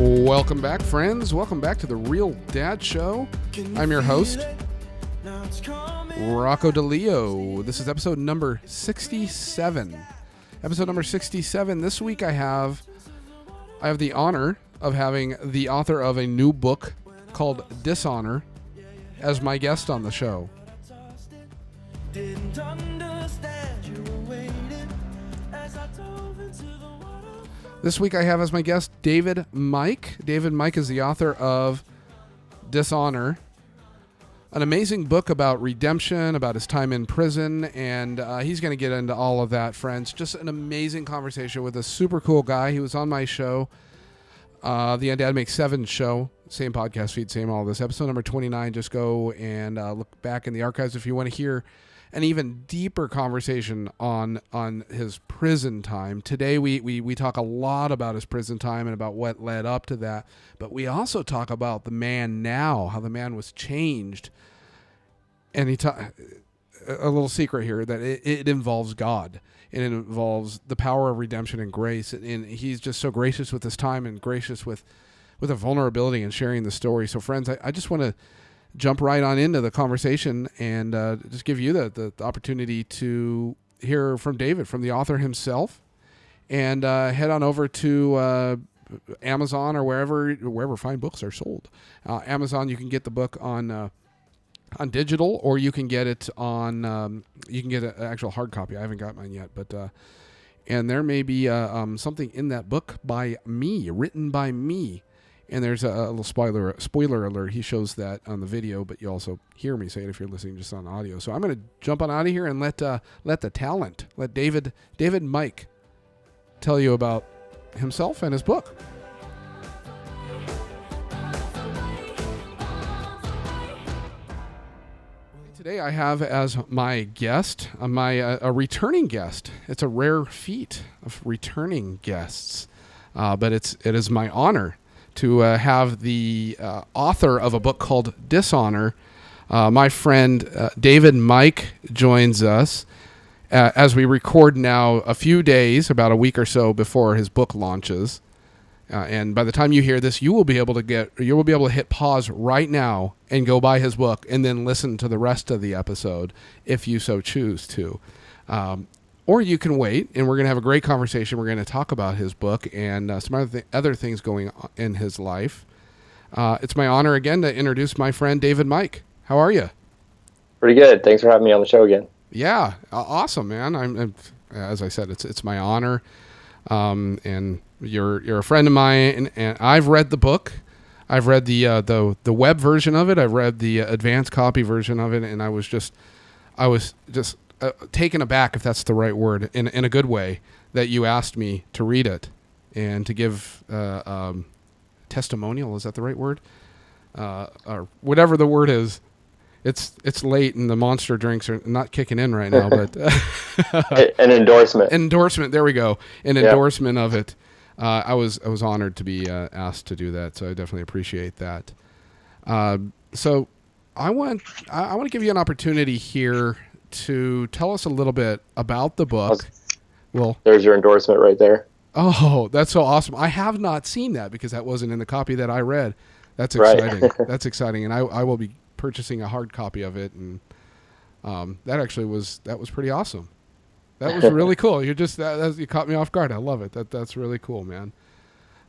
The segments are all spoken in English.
Welcome back, friends. Welcome back to the Real Dad Show. I'm your host, Rocco DeLeo. This is episode number 67. Episode number 67. This week I have the honor of having the author of a new book called Dishonor as my guest on the show. This week I have as my guest David Mike. David Mike is the author of Dishonor, an amazing book about redemption, about his time in prison, and he's going to get into all of that, friends. Just an amazing conversation with a super cool guy. He was on my show, the Undead Make 7 show, same podcast feed, same all this. Episode number 29, just go and look back in the archives if you want to hear an even deeper conversation on his prison time. Today we talk a lot about his prison time and about what led up to that, but we also talk about the man now, how the man was changed. And a little secret here, that it involves God, and it involves the power of redemption and grace, and he's just so gracious with his time and gracious with a vulnerability and sharing the story. So friends, I just want to jump right on into the conversation and just give you the opportunity to hear from David, from the author himself, and head on over to Amazon or wherever fine books are sold. Amazon, you can get the book on digital, or you can get it on you can get an actual hard copy. I haven't got mine yet, but and there may be something in that book by me, written by me. And there's a little spoiler alert. He shows that on the video, but you also hear me say it if you're listening just on audio. So I'm going to jump on out of here and let the talent, let David Mike, tell you about himself and his book. Today I have as my guest, a returning guest. It's a rare feat of returning guests, but it is my honor to have the author of a book called Dishonor. My friend David Mike joins us as we record now a few days, about a week or so before his book launches. And by the time you hear this, you will be able to hit pause right now and go buy his book and then listen to the rest of the episode if you so choose to. Or you can wait, and we're going to have a great conversation. We're going to talk about his book and some other things going on in his life. It's my honor again to introduce my friend David Mike. How are you? Pretty good. Thanks for having me on the show again. Yeah, awesome, man. I'm as I said, it's my honor. And you're a friend of mine, and I've read the book. I've read the web version of it. I've read the advanced copy version of it, and I was just taken aback, if that's the right word, in a good way, that you asked me to read it and to give testimonial. Is that the right word? Or whatever the word is. It's late and the monster drinks are not kicking in right now, but an endorsement. Endorsement. There we go. Endorsement of it. I was honored to be asked to do that, so I definitely appreciate that. So I want to give you an opportunity here to tell us a little bit about the book. Well, there's your endorsement right there. Oh, that's so awesome. I have not seen that because that wasn't in the copy that I read. That's exciting. Right. That's exciting. And I will be purchasing a hard copy of it. And that was pretty awesome. That was really cool. You caught me off guard. I love it. That's really cool, man.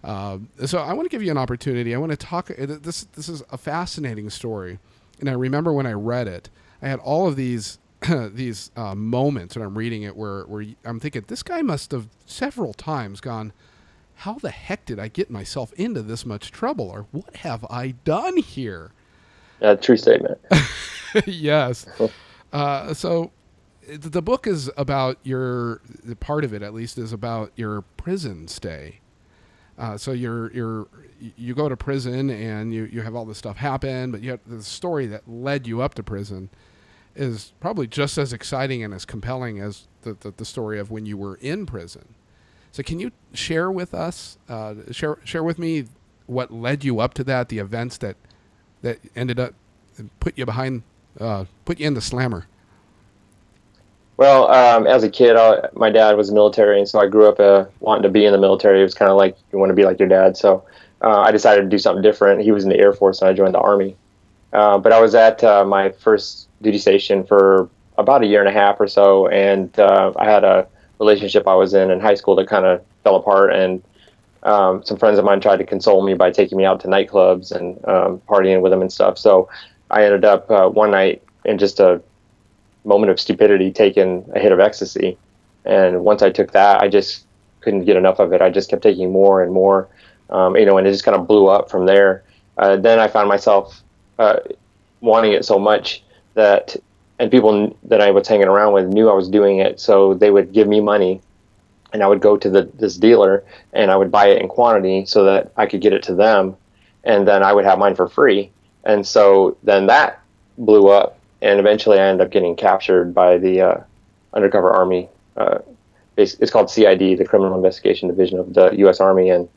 So I want to give you an opportunity. I want to talk. This is a fascinating story. And I remember when I read it, I had all of these moments when I'm reading it where I'm thinking, this guy must have several times gone, how the heck did I get myself into this much trouble? Or what have I done here? True statement. Yes. So the book is about the part of it at least is about your prison stay. So you go to prison and you have all this stuff happen, but you have the story that led you up to prison is probably just as exciting and as compelling as the story of when you were in prison. So can you share with us, share with me what led you up to that, the events that ended up put you in the slammer? Well, as a kid, my dad was military, and so I grew up wanting to be in the military. It was kind of like you want to be like your dad. So I decided to do something different. He was in the Air Force, and I joined the Army. But I was at my first duty station for about a year and a half or so, and I had a relationship I was in high school that kind of fell apart, and some friends of mine tried to console me by taking me out to nightclubs and partying with them and stuff. So I ended up one night in just a moment of stupidity taking a hit of ecstasy, and once I took that, I just couldn't get enough of it. I just kept taking more and more, and it just kind of blew up from there. Then I found myself wanting it so much and people that I was hanging around with knew I was doing it, so they would give me money, and I would go to this dealer, and I would buy it in quantity so that I could get it to them, and then I would have mine for free. And so then that blew up, and eventually I ended up getting captured by the undercover Army. It's called CID, the Criminal Investigation Division of the U.S. Army, and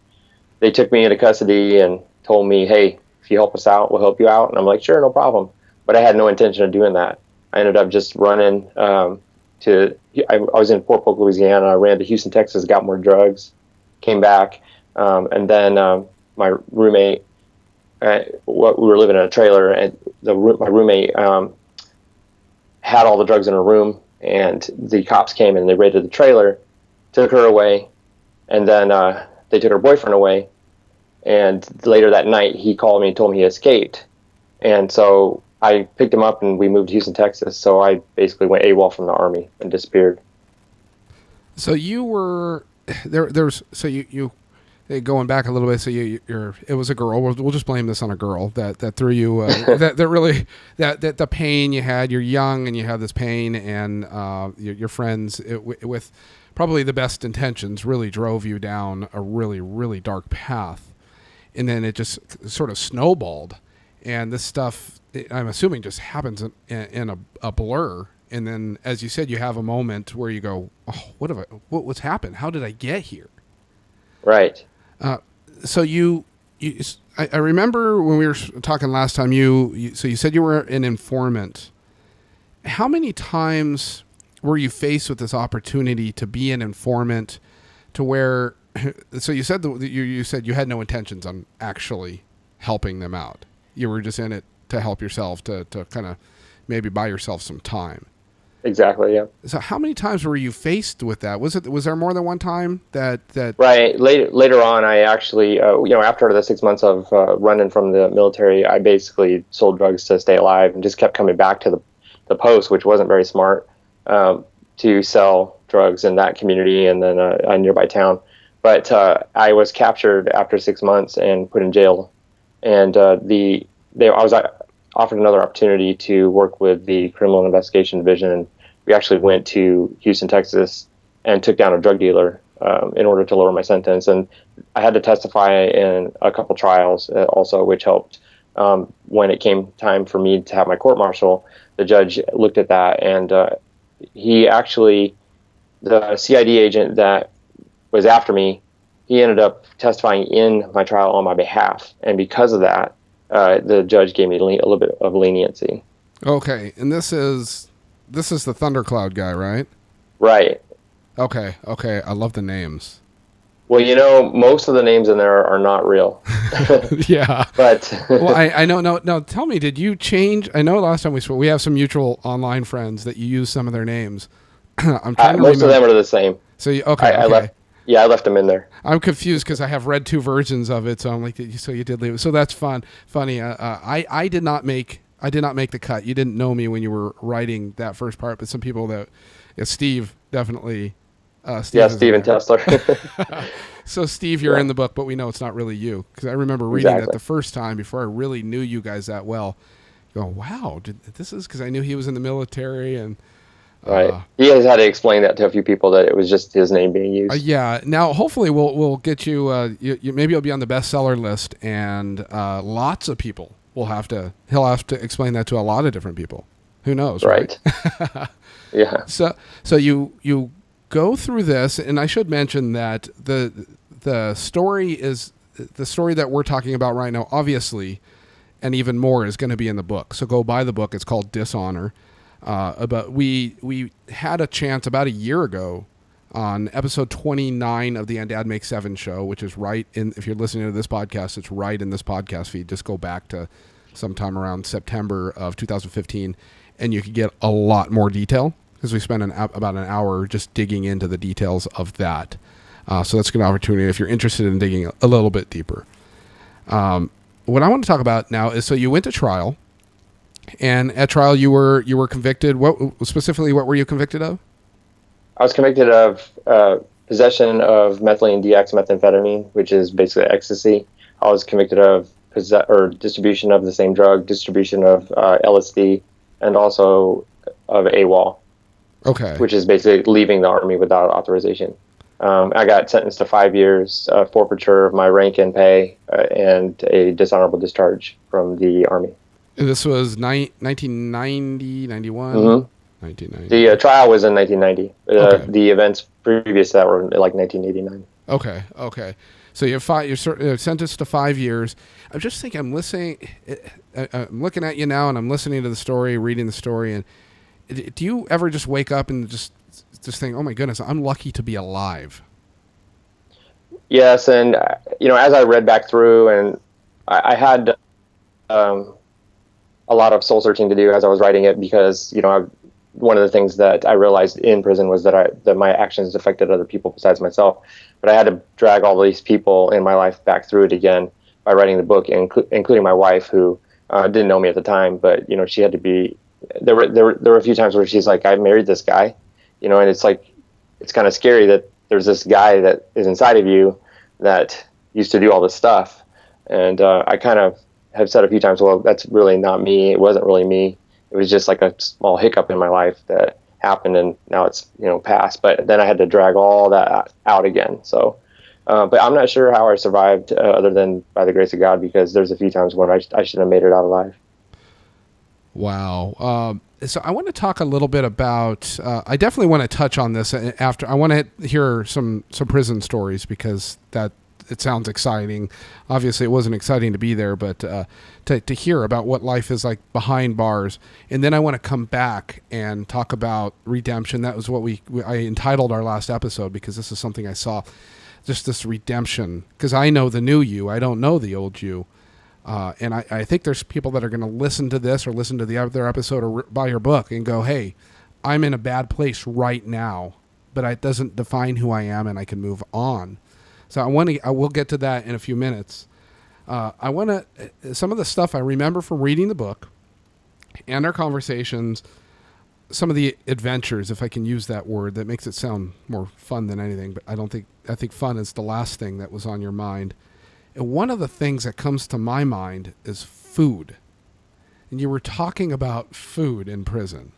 they took me into custody and told me, hey, if you help us out, we'll help you out. And I'm like, sure, no problem. But I had no intention of doing that. I ended up just running I was in Fort Polk, Louisiana. I ran to Houston, Texas, got more drugs, came back, and then my roommate, we were living in a trailer, and my roommate had all the drugs in her room, and the cops came and they raided the trailer, took her away, and then they took her boyfriend away. And later that night, he called me and told me he escaped. And so I picked him up and we moved to Houston, Texas. So I basically went AWOL from the Army and disappeared. So you were there's so you going back a little bit. So it was a girl. We'll just blame this on a girl that threw you. that really that the pain you had. You're young and you have this pain, and your friends with probably the best intentions really drove you down a really, really dark path. And then it just sort of snowballed, and this stuff, I'm assuming, just happens in a blur. And then, as you said, you have a moment where you go, "Oh, what's happened? How did I get here?" Right. So I remember when we were talking last time. So you said you were an informant. How many times were you faced with this opportunity to be an informant, to where? So you said you said you had no intentions on actually helping them out. You were just in it to help yourself, to kind of maybe buy yourself some time. Exactly. Yeah. So how many times were you faced with that? Was there more than one time that? Right. Later on, I actually, after the 6 months of running from the military, I basically sold drugs to stay alive and just kept coming back to the post, which wasn't very smart, to sell drugs in that community and then a nearby town. But I was captured after 6 months and put in jail, and I was offered another opportunity to work with the Criminal Investigation Division, and we actually went to Houston, Texas, and took down a drug dealer in order to lower my sentence. And I had to testify in a couple trials also, which helped. When it came time for me to have my court martial, the judge looked at that, and the CID agent that was after me, he ended up testifying in my trial on my behalf, and because of that, the judge gave me a little bit of leniency. Okay, and this is the Thundercloud guy, right? Right. Okay, I love the names. Well, most of the names in there are not real. Yeah. But well, I know. No, tell me, did you change? I know last time we spoke, we have some mutual online friends that you use some of their names. I'm trying to most of them are the same. So I left them in there. I'm confused because I have read two versions of it, so I'm like, so you did leave it. So that's funny. I did not make the cut. You didn't know me when you were writing that first part, but some people Steve definitely. Steven Tessler. So Steve, you're in the book, but we know it's not really you, because I remember reading that the first time before I really knew you guys that well. Going, wow, this is because I knew he was in the military and. Right. He has had to explain that to a few people that it was just his name being used. Yeah. Now, hopefully, we'll get you. Maybe you'll be on the bestseller list, and lots of people he'll have to explain that to a lot of different people. Who knows? Right. Yeah. So you go through this, and I should mention that the story is the story that we're talking about right now. Obviously, and even more is going to be in the book. So go buy the book. It's called Dishonor. But we had a chance about a year ago on episode 29 of the And Dad Make 7 show, which is right in, if you're listening to this podcast, it's right in this podcast feed. Just go back to sometime around September of 2015, and you could get a lot more detail because we spent about an hour just digging into the details of that. So that's a good opportunity if you're interested in digging a little bit deeper. What I want to talk about now is, so you went to trial, and at trial you were convicted. What specifically? What were you convicted of? I was convicted of possession of methylene dexmethamphetamine, which is basically ecstasy. I was convicted of distribution of the same drug, distribution of LSD, and also of AWOL. Okay. Which is basically leaving the Army without authorization. I got sentenced to 5 years, forfeiture of my rank and pay, and a dishonorable discharge from the Army. And this was 1990, 91? Mm-hmm. 1990. The trial was in 1990. Okay. The events previous to that were like 1989. Okay. So you're sentenced to 5 years. I'm just thinking, I'm looking at you now, and I'm listening to the story, reading the story, and do you ever just wake up and just think, oh my goodness, I'm lucky to be alive? Yes, and as I read back through, and I had a lot of soul searching to do as I was writing it, because one of the things that I realized in prison was that my actions affected other people besides myself. But I had to drag all these people in my life back through it again by writing the book, including my wife, who didn't know me at the time, but she had to be. There were a few times where she's like, I married this guy, and it's like, it's kind of scary that there's this guy that is inside of you that used to do all this stuff. And I kind of have said a few times, well, that's really not me. It wasn't really me. It was just like a small hiccup in my life that happened, and now it's past. But then I had to drag all that out again. So, but I'm not sure how I survived, other than by the grace of God, because there's a few times when I should have made it out alive. Wow. So I want to talk a little bit about. I definitely want to touch on this after. I want to hear some prison stories, because it sounds exciting. Obviously, it wasn't exciting to be there, but to hear about what life is like behind bars. And then I want to come back and talk about redemption. That was what I entitled our last episode, because this is something I saw, just this redemption. Because I know the new you, I don't know the old you. And I think there's people that are going to listen to this or listen to the other episode or buy your book and go, hey, I'm in a bad place right now, but it doesn't define who I am, and I can move on. So I will get to that in a few minutes. Some of the stuff I remember from reading the book and our conversations, some of the adventures, if I can use that word, that makes it sound more fun than anything, but I think fun is the last thing that was on your mind. And one of the things that comes to my mind is food. And you were talking about food in prison.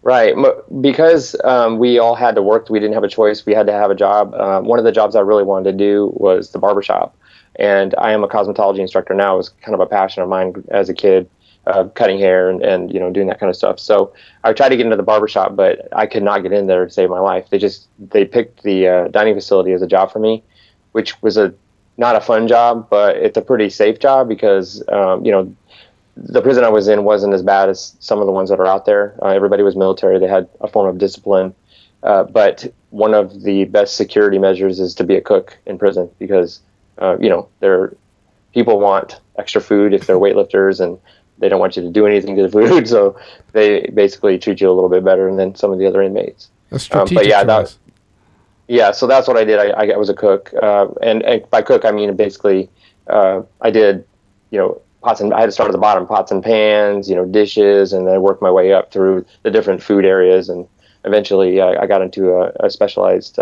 Right. Because we all had to work. We didn't have a choice. We had to have a job. One of the jobs I really wanted to do was the barbershop. And I am a cosmetology instructor now. It was kind of a passion of mine as a kid, cutting hair and doing that kind of stuff. So I tried to get into the barbershop, but I could not get in there to save my life. They picked the dining facility as a job for me, which was not a fun job, but it's a pretty safe job, because the prison I was in wasn't as bad as some of the ones that are out there. Everybody was military. They had a form of discipline. But one of the best security measures is to be a cook in prison, because, people want extra food if they're weightlifters, and they don't want you to do anything to the food. So they basically treat you a little bit better than some of the other inmates. A strategic choice. So that's what I did. I was a cook. And by cook, I mean, basically, I did, pots and I had to start at the bottom, pots and pans, dishes, and then I worked my way up through the different food areas, and eventually I got into a specialized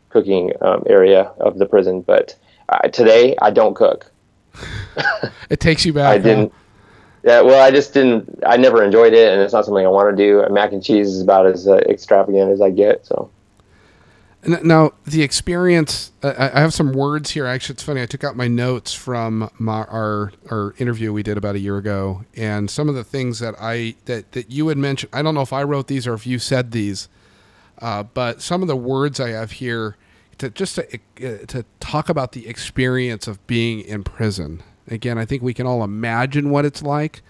cooking area of the prison. But today I don't cook. It takes you back. I didn't. Yeah, well, I just didn't. I never enjoyed it, and it's not something I want to do. Mac and cheese is about as extravagant as I get. So. Now, the experience, I have some words here. Actually, it's funny. I took out my notes from our interview we did about a year ago, and some of the things that you had mentioned, I don't know if I wrote these or if you said these, but some of the words I have here to talk about the experience of being in prison. Again, I think we can all imagine what it's like,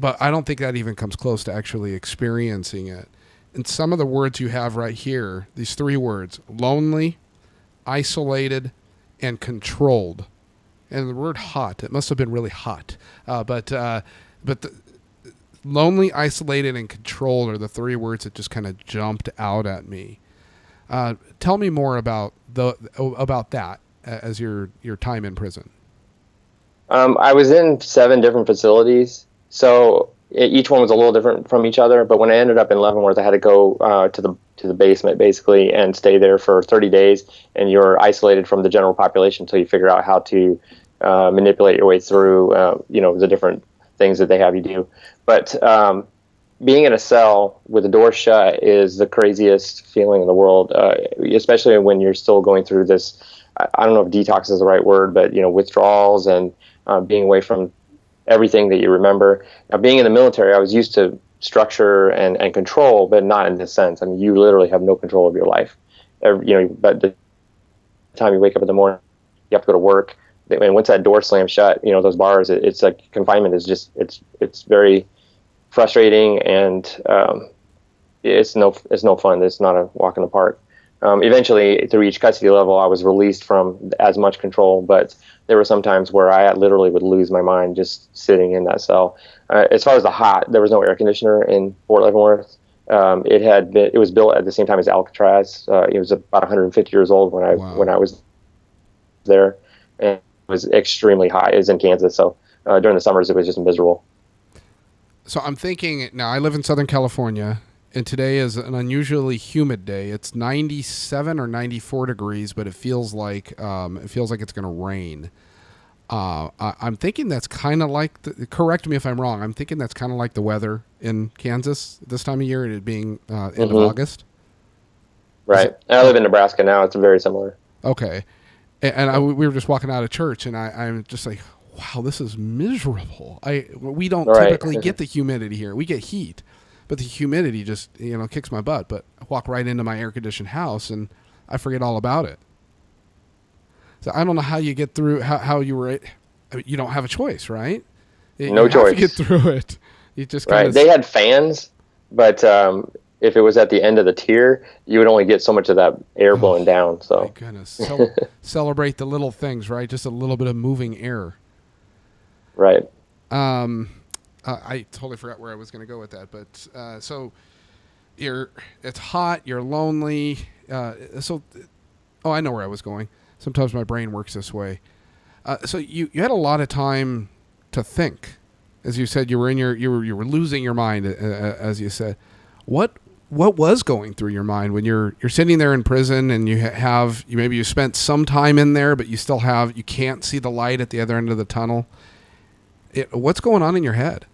but I don't think that even comes close to actually experiencing it. And some of the words you have right here, these three words: lonely, isolated, and controlled. And the word hot, it must have been really hot. But the lonely, isolated, and controlled are the three words that just kind of jumped out at me. Tell me more about that as your time in prison. I was in 7 different facilities, so each one was a little different from each other. But when I ended up in Leavenworth, I had to go to the basement basically and stay there for 30 days, and you're isolated from the general population until you figure out how to manipulate your way through the different things that they have you do. But being in a cell with the door shut is the craziest feeling in the world, especially when you're still going through this. I don't know if detox is the right word, but withdrawals and being away from everything that you remember. Now, being in the military, I was used to structure and control, but not in this sense. I mean, you literally have no control of your life. But the time you wake up in the morning, you have to go to work. And once that door slams shut, those bars, it's like confinement is just, it's very frustrating, and it's no fun. It's not a walk in the park. Eventually, through each custody level, I was released from as much control, but there were some times where I literally would lose my mind just sitting in that cell. As far as the hot, there was no air conditioner in Fort Leavenworth. It was built at the same time as Alcatraz. It was about 150 years old when I was there, and it was extremely hot. It was in Kansas, so during the summers it was just miserable. So I'm thinking now. I live in Southern California, and today is an unusually humid day. It's 97 or 94 degrees, but it feels like it's going to rain. I'm thinking that's kind of like. Correct me if I'm wrong. I'm thinking that's kind of like the weather in Kansas this time of year, it being end of August. Right. I live in Nebraska now. It's very similar. Okay. And we were just walking out of church, and I'm just like, wow, this is miserable. We don't typically get the humidity here. We get heat, but the humidity just kicks my butt. But I walk right into my air conditioned house, and I forget all about it. So I don't know how you get through. How you were. You don't have a choice, right? No choice. You have to get through it. You just right. They had fans, but if it was at the end of the tier, you would only get so much of that air blowing down. So my goodness, celebrate the little things, right? Just a little bit of moving air. Right. I totally forgot where I was going to go with that, but so it's hot, you're lonely. I know where I was going. Sometimes my brain works this way. So you had a lot of time to think, as you said. You were losing your mind, as you said. What was going through your mind when you're sitting there in prison and maybe you spent some time in there, but you can't see the light at the other end of the tunnel? What's going on in your head?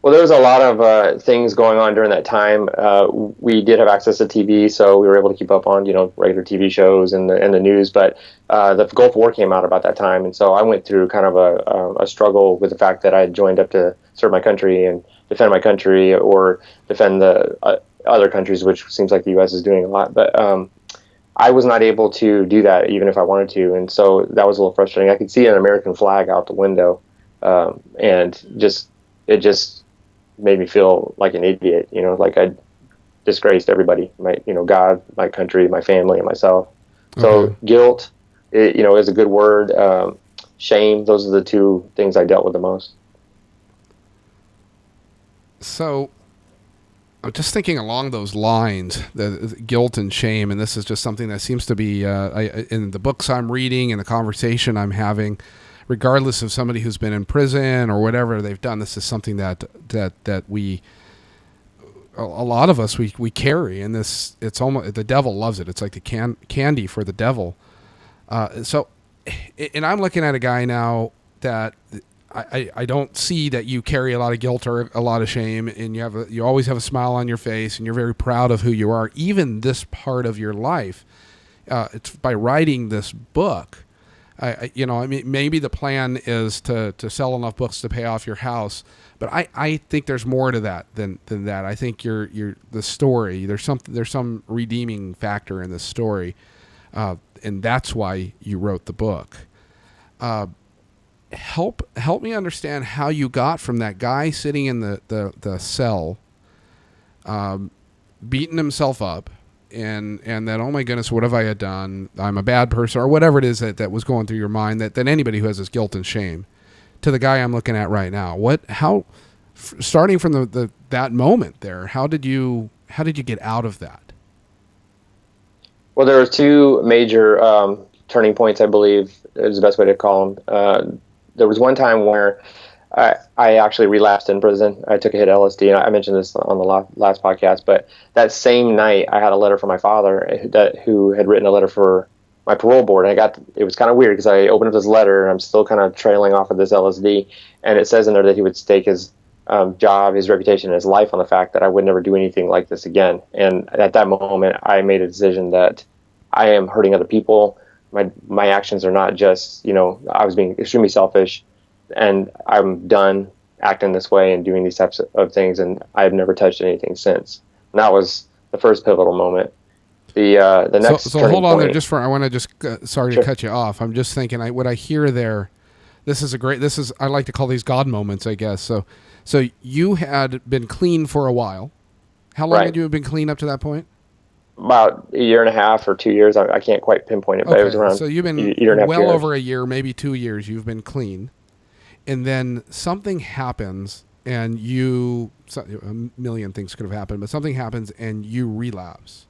Well, there was a lot of things going on during that time. We did have access to TV, so we were able to keep up on regular TV shows and the news. But the Gulf War came out about that time, and so I went through kind of a struggle with the fact that I had joined up to serve my country and defend my country or defend the other countries, which seems like the U.S. is doing a lot. But I was not able to do that even if I wanted to, and so that was a little frustrating. I could see an American flag out the window, and it just made me feel like an idiot, like I'd disgraced everybody, God, my country, my family, and myself. So guilt, is a good word. Shame, those are the two things I dealt with the most. So I'm just thinking along those lines, the guilt and shame, and this is just something that seems to be in the books I'm reading and the conversation I'm having, regardless of somebody who's been in prison or whatever they've done. This is something that we, a lot of us, we carry, and it's almost, the devil loves it. It's like the candy for the devil. And I'm looking at a guy now that I don't see that you carry a lot of guilt or a lot of shame, and you always have a smile on your face, and you're very proud of who you are, even this part of your life. It's by writing this book. Maybe the plan is to sell enough books to pay off your house, but I think there's more to that than that. I think you're the story. There's some redeeming factor in this story, and that's why you wrote the book. help me understand how you got from that guy sitting in the cell, beating himself up, and that, oh my goodness, what have I done? I'm a bad person, or whatever it is that was going through your mind, that anybody who has this guilt and shame, to the guy I'm looking at right now. Starting from that moment there, how did you get out of that? Well, there were two major turning points, I believe is the best way to call them. There was one time where I actually relapsed in prison. I took a hit of LSD, and I mentioned this on the last podcast. But that same night, I had a letter from my father who had written a letter for my parole board. And it was kind of weird because I opened up this letter, and I'm still kind of trailing off of this LSD. And it says in there that he would stake his job, his reputation, and his life on the fact that I would never do anything like this again. And at that moment, I made a decision that I am hurting other people. My actions are not just, I was being extremely selfish, and I'm done acting this way and doing these types of things, and I've never touched anything since. And that was the first pivotal moment. The next. So hold on there, I want to just sorry to cut you off. I'm just thinking, what I hear there. I like to call these God moments, I guess. So you had been clean for a while. How long had you been clean up to that point? About a year and a half or 2 years. I can't quite pinpoint it, but it was around. So you've been over a year, maybe 2 years. You've been clean, and then something happens, and a million things could have happened, but something happens, and you relapse,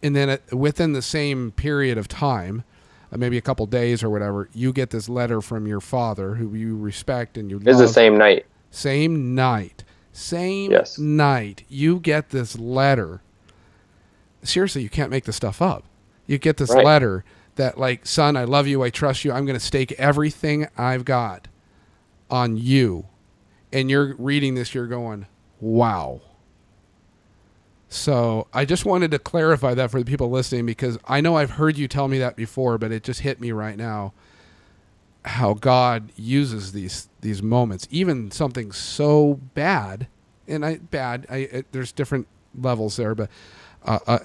and then within the same period of time, maybe a couple days or whatever, you get this letter from your father, who you respect and you love. It's the same night. Same night. Yes. Night. You get this letter. Seriously, you can't make this stuff up. You get this letter that, like, son, I love you, I trust you, I'm going to stake everything I've got on you. And you're reading this, you're going, wow. So I just wanted to clarify that for the people listening, because I know I've heard you tell me that before, but it just hit me right now how God uses these moments, even something so bad, and there's different levels there, but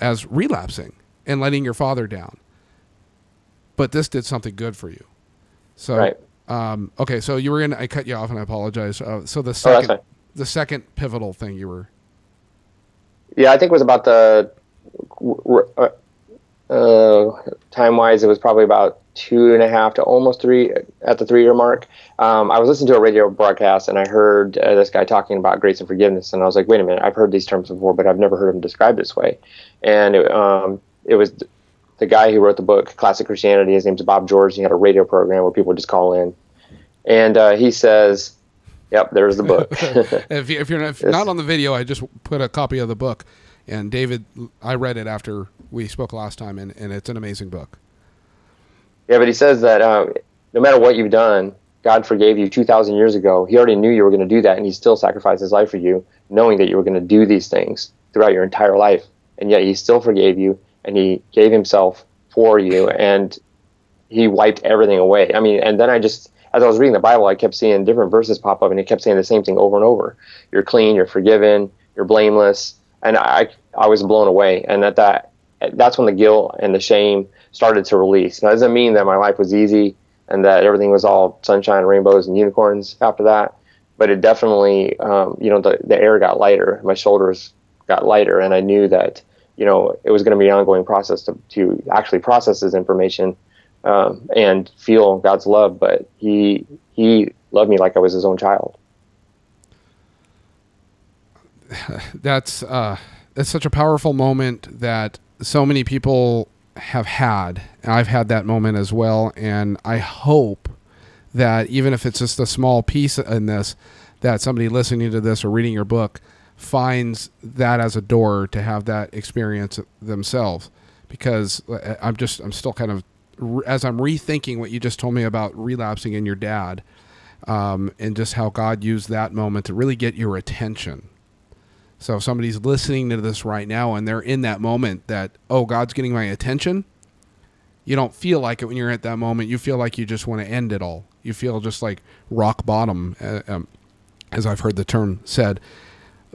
as relapsing and letting your father down. But this did something good for you. So, okay, so you were I cut you off, and I apologize. So the second pivotal thing you were. Yeah, I think it was about time-wise, it was probably about 2.5 to almost 3 at the 3-year mark. I was listening to a radio broadcast, and I heard this guy talking about grace and forgiveness, and I was like, wait a minute, I've heard these terms before, but I've never heard them described this way. And it was the guy who wrote the book Classic Christianity. His name's Bob George. He had a radio program where people would just call in, and he says, yep, there's the book. if you're not on the video, I just put a copy of the book, and David, I read it after we spoke last time, and it's an amazing book. Yeah, but he says that no matter what you've done, God forgave you 2,000 years ago. He already knew you were going to do that, and he still sacrificed his life for you, knowing that you were going to do these things throughout your entire life. And yet he still forgave you, and he gave himself for you, and he wiped everything away. I mean, and then as I was reading the Bible, I kept seeing different verses pop up, and it kept saying the same thing over and over. You're clean, you're forgiven, you're blameless. And I was blown away. And that's when the guilt and the shame started to release. Now, that doesn't mean that my life was easy and that everything was all sunshine, rainbows, and unicorns after that. But it definitely, the air got lighter. My shoulders got lighter. And I knew that, it was going to be an ongoing process to actually process this information and feel God's love. But he loved me like I was his own child. That's such a powerful moment that so many people have had. I've had that moment as well, and I hope that even if it's just a small piece in this, that somebody listening to this or reading your book finds that as a door to have that experience themselves. Because I'm still kind of, as I'm rethinking what you just told me about relapsing in your dad, and just how God used that moment to really get your attention. So if somebody's listening to this right now and they're in that moment that, oh, God's getting my attention, you don't feel like it when you're at that moment. You feel like you just want to end it all. You feel just like rock bottom, as I've heard the term said.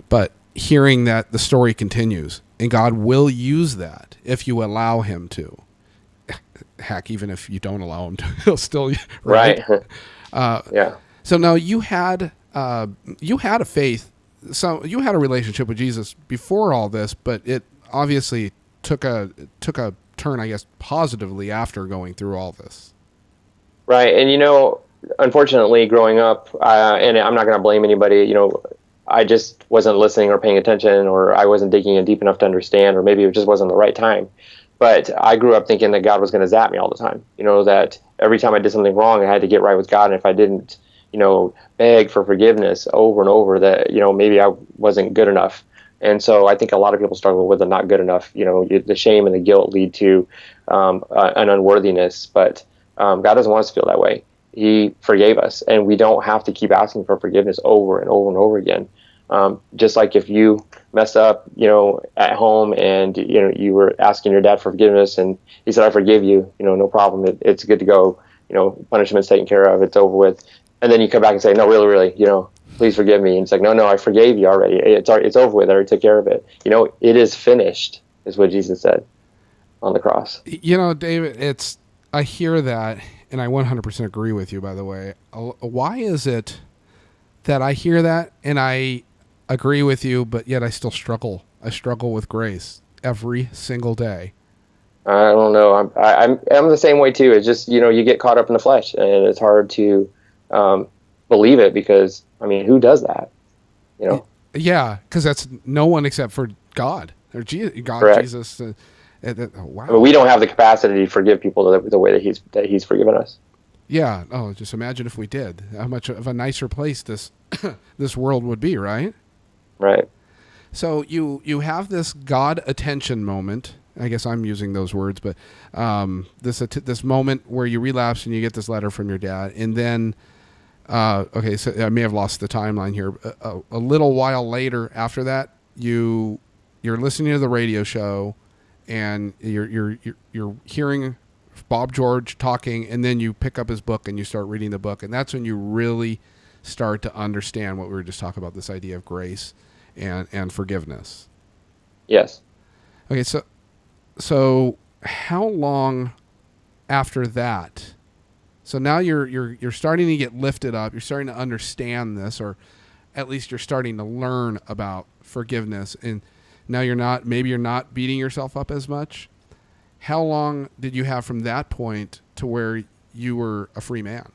But hearing that the story continues, and God will use that if you allow him to. Heck, even if you don't allow him to, he'll still, right? Yeah. So now you had a faith, so you had a relationship with Jesus before all this, but it obviously took a turn, I guess, positively after going through all this. Right. And, unfortunately, growing up, and I'm not going to blame anybody, I just wasn't listening or paying attention, or I wasn't digging in deep enough to understand, or maybe it just wasn't the right time. But I grew up thinking that God was going to zap me all the time, that every time I did something wrong, I had to get right with God. And if I didn't, beg for forgiveness over and over, that, maybe I wasn't good enough. And so I think a lot of people struggle with the not good enough. The shame and the guilt lead to an unworthiness. But God doesn't want us to feel that way. He forgave us, and we don't have to keep asking for forgiveness over and over and over again. Just like if you messed up, at home, and you were asking your dad for forgiveness, and he said, "I forgive you," no problem. It's good to go. Punishment's taken care of. It's over with. And then you come back and say, "No, really, really, please forgive me." And it's like, no, I forgave you already. It's over with. I already took care of it. It is finished, is what Jesus said on the cross. David, I hear that, and I 100% agree with you, by the way. Why is it that I hear that and I agree with you, but yet I still struggle? I struggle with grace every single day. I don't know. I'm the same way too. It's just, you get caught up in the flesh, and it's hard to believe it, because, who does that? Yeah, because that's no one except for God or God, Correct. Jesus. Wow. We don't have the capacity to forgive people the way that he's forgiven us. Yeah. Oh, just imagine if we did. How much of a nicer place this this world would be, right? Right. So you have this God attention moment. I guess I'm using those words, but this moment where you relapse and you get this letter from your dad, and then okay, so I may have lost the timeline here. A little while later, after that, you're listening to the radio show, and you're hearing Bob George talking, and then you pick up his book and you start reading the book, and that's when you really start to understand what we were just talking about, this idea of grace and forgiveness. Yes. Okay, so how long after that? So now you're starting to get lifted up. You're starting to understand this, or at least you're starting to learn about forgiveness, and now you're not beating yourself up as much. How long did you have from that point to where you were a free man?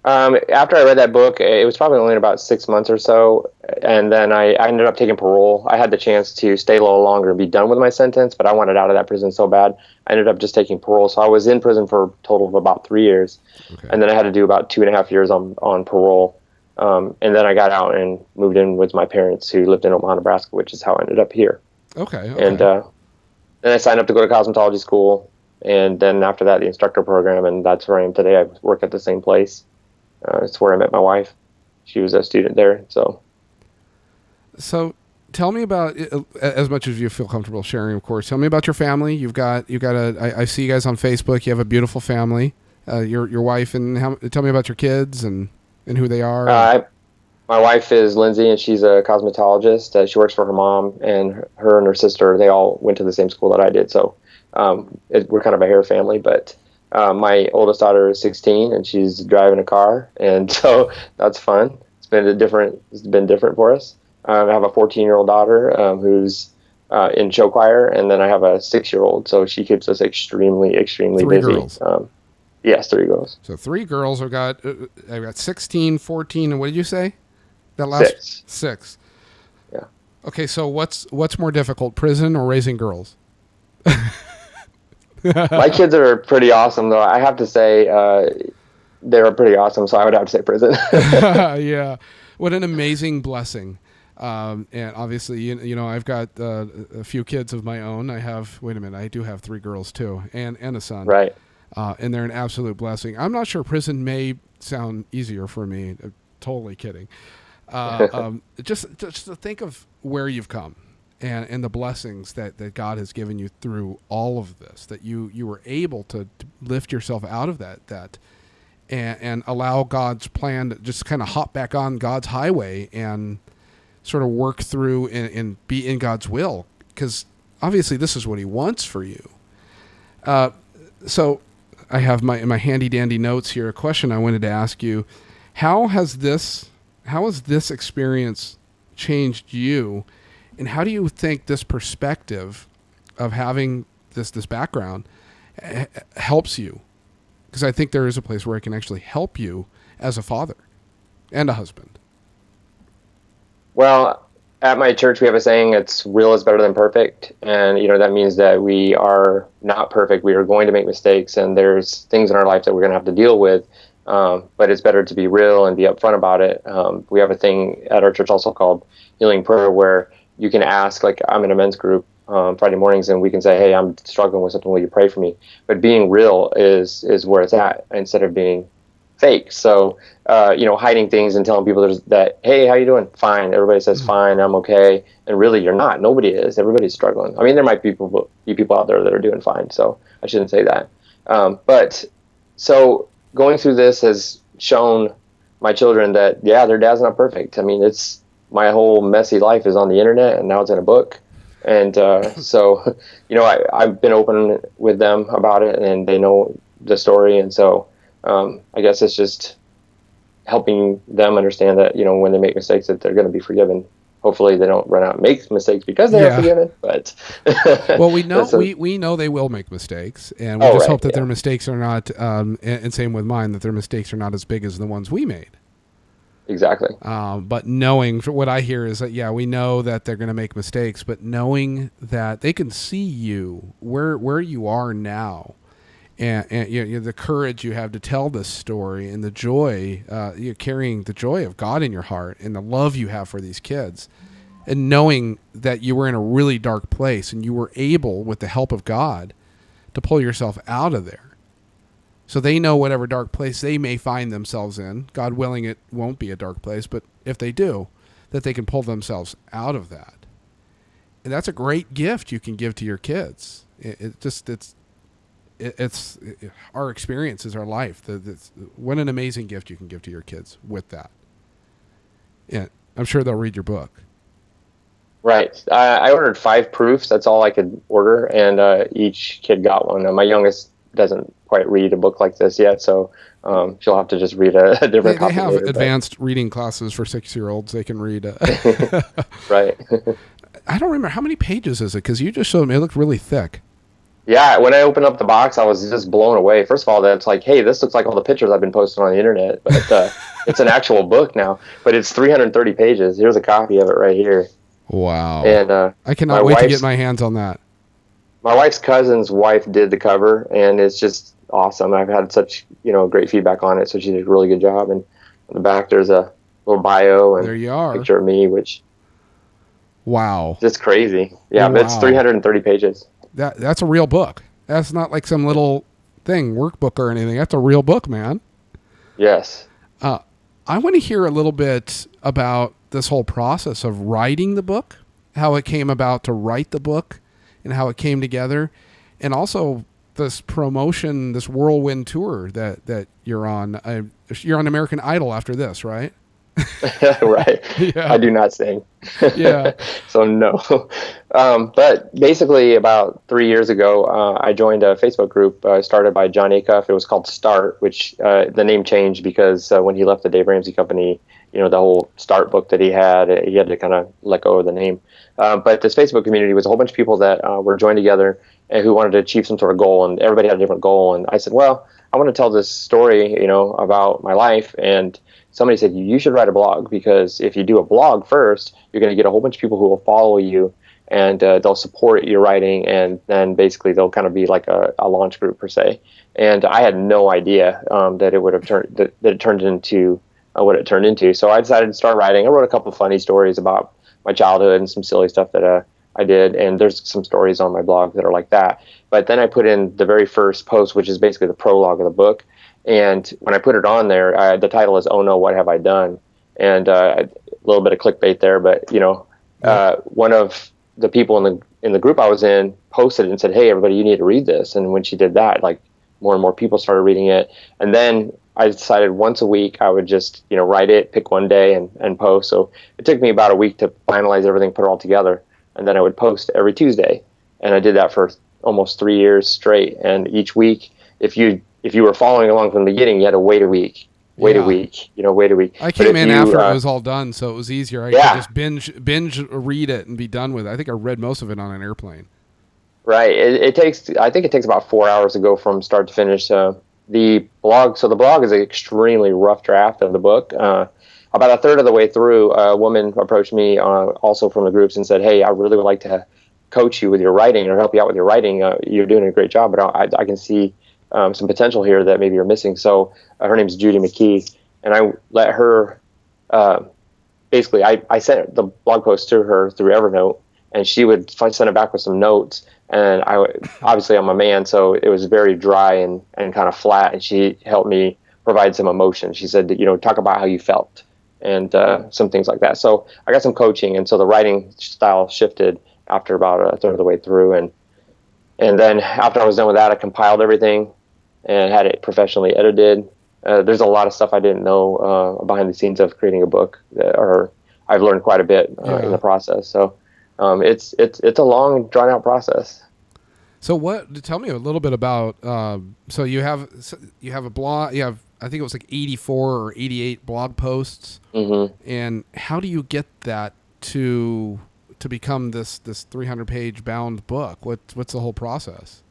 After I read that book, it was probably only about 6 months or so, and then I ended up taking parole. I had the chance to stay a little longer and be done with my sentence, but I wanted out of that prison so bad. I ended up just taking parole, so I was in prison for a total of about 3 years, okay. And then I had to do about 2.5 years on parole, and then I got out and moved in with my parents, who lived in Omaha, Nebraska, which is how I ended up here. Okay. And then I signed up to go to cosmetology school, and then after that, the instructor program, and that's where I am today. I work at the same place. It's where I met my wife. She was a student there. So tell me about, as much as you feel comfortable sharing, of course, tell me about your family. I see you guys on Facebook. You have a beautiful family, your wife, and tell me about your kids and who they are. My wife is Lindsay, and she's a cosmetologist. She works for her mom, and her sister, they all went to the same school that I did. So we're kind of a hair family, but my oldest daughter is 16, and she's driving a car, and so that's fun. It's been different for us. I have a 14-year-old daughter who's in show choir, and then I have a 6-year-old, so she keeps us extremely busy. 3 girls. Yes, 3 girls. So 3 girls. I've got 16, 14, and what did you say? That last 6. Yeah. Okay, so what's more difficult, prison or raising girls? My kids are pretty awesome, though. I have to say, they're pretty awesome, so I would have to say prison. Yeah. What an amazing blessing. And obviously, I've got a few kids of my own. I do have 3 girls too, and a son. Right. And they're an absolute blessing. I'm not sure prison may sound easier for me. Totally kidding. Just to think of where you've come and the blessings that God has given you through all of this, that you were able to lift yourself out of that and allow God's plan to just kind of hop back on God's highway and sort of work through and be in God's will, because obviously this is what he wants for you. So I have in my handy dandy notes here a question I wanted to ask you. How has this experience changed you, and how do you think this perspective of having this background helps you? Because I think there is a place where it can actually help you as a father and a husband. Well, at my church, we have a saying, it's real is better than perfect. And, that means that we are not perfect. We are going to make mistakes, and there's things in our life that we're going to have to deal with. But it's better to be real and be upfront about it. We have a thing at our church also called healing prayer, where you can ask, like I'm in a men's group Friday mornings, and we can say, hey, I'm struggling with something. Will you pray for me? But being real is where it's at, instead of being fake. So, hiding things and telling people that, hey, how you doing? Fine. Everybody says fine, I'm okay. And really, you're not. Nobody is. Everybody's struggling. I mean, there might be people out there that are doing fine. So I shouldn't say that. But so going through this has shown my children that, yeah, their dad's not perfect. I mean, it's my whole messy life is on the internet, and now it's in a book. And so, I've been open with them about it, and they know the story. And so I guess it's just helping them understand that, when they make mistakes, that they're going to be forgiven. Hopefully they don't run out and make mistakes because they are forgiven. But well, we know we know they will make mistakes, and we hope that their mistakes are not, and same with mine, that their mistakes are not as big as the ones we made. Exactly. But knowing, what I hear is that, we know that they're going to make mistakes, but knowing that they can see you where you are now, and the courage you have to tell this story, and the joy, you're carrying the joy of God in your heart, and the love you have for these kids, and knowing that you were in a really dark place, and you were able, with the help of God, to pull yourself out of there. So they know whatever dark place they may find themselves in, God willing it won't be a dark place, but if they do, that they can pull themselves out of that. And that's a great gift you can give to your kids. It's our experience is our life. What an amazing gift you can give to your kids with that. Yeah, I'm sure they'll read your book. Right. I ordered 5 proofs. That's all I could order, and each kid got one. My youngest doesn't quite read a book like this yet, so she'll have to just read a different copy. They have later, advanced reading classes for 6-year-olds. They can read. Right. I don't remember, how many pages is it? Because you just showed me, it looked really thick. Yeah, when I opened up the box, I was just blown away. First of all, that's like, hey, this looks like all the pictures I've been posting on the internet, but it's an actual book now. But it's 330 pages. Here's a copy of it right here. Wow. And I cannot wait to get my hands on that. My wife's cousin's wife did the cover, and it's just awesome. I've had such great feedback on it, so she did a really good job. And on the back, there's a little bio and there you are. A picture of me, which just crazy. Yeah, but it's 330 pages. That's a real book. That's not like some little thing, workbook or anything. That's a real book, man. Yes. I want to hear a little bit about this whole process of writing the book, how it came about to write the book, and how it came together, and also this promotion, this whirlwind tour that you're on. You're on American Idol after this, right? Right. Yeah. I do not sing. Yeah. So no. But basically about 3 years ago, I joined a Facebook group started by John Acuff. It was called Start, which the name changed because when he left the Dave Ramsey Company, the whole Start book that he had to kind of let go of the name. But this Facebook community was a whole bunch of people that were joined together and who wanted to achieve some sort of goal, and everybody had a different goal. And I said, well, I want to tell this story, about my life. And somebody said, you should write a blog, because if you do a blog first, you're going to get a whole bunch of people who will follow you, and they'll support your writing, and then basically they'll kind of be like a launch group per se. And I had no idea that it would have that it turned into what it turned into. So I decided to start writing. I wrote a couple of funny stories about my childhood and some silly stuff that I did, and there's some stories on my blog that are like that. But then I put in the very first post, which is basically the prologue of the book. And when I put it on there, the title is "Oh No, What Have I Done?" And a little bit of clickbait there, but one of the people in the group I was in posted it and said, "Hey, everybody, you need to read this." And when she did that, like more and more people started reading it. And then I decided once a week I would just write it, pick one day and post. So it took me about a week to finalize everything, put it all together, and then I would post every Tuesday. And I did that for almost 3 years straight. And each week, if you if you were following along from the beginning, you had to wait a week, wait a Yeah. week, wait a week. I But came if in you, after it was all done, so it was easier. I could yeah, just binge read it and be done with it. I think I read most of it on an airplane. right. I think it takes about 4 hours to go from start to finish. So the blog is an extremely rough draft of the book. About a third of the way through, a woman approached me, also from the groups, and said, "Hey, I really would like to coach you with your writing or help you out with your writing. You're doing a great job, but I can see some potential here that maybe you're missing." So her name is Judy McKee, and I let her. Uh, Basically, I sent the blog post to her through Evernote, and she would send it back with some notes. And obviously I'm a man, so it was very dry and kind of flat. And she helped me provide some emotion. She said, talk about how you felt and some things like that. So I got some coaching, and so the writing style shifted after about a third of the way through. And then after I was done with that, I compiled everything and had it professionally edited. There's a lot of stuff I didn't know behind the scenes of creating a book, or I've learned quite a bit in the process. So it's a long, drawn out process. So tell me a little bit about, so you have a blog, I think it was like 84 or 88 blog posts. Mm-hmm. And how do you get that to become this 300-page bound book? What's the whole process?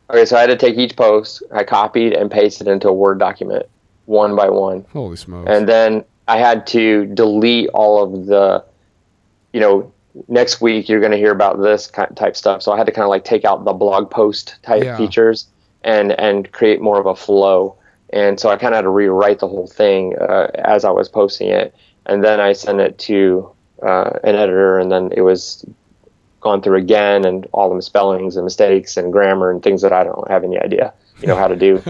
Okay, so I had to take each post, I copied and pasted into a Word document one by one. Holy smokes. And then I had to delete all of the, next week you're going to hear about this type stuff. So I had to kind of like take out the blog post type features and create more of a flow. And so I kind of had to rewrite the whole thing as I was posting it. And then I sent it to an editor, and then it was gone through again, and all the misspellings and mistakes and grammar and things that I don't have any idea, how to do.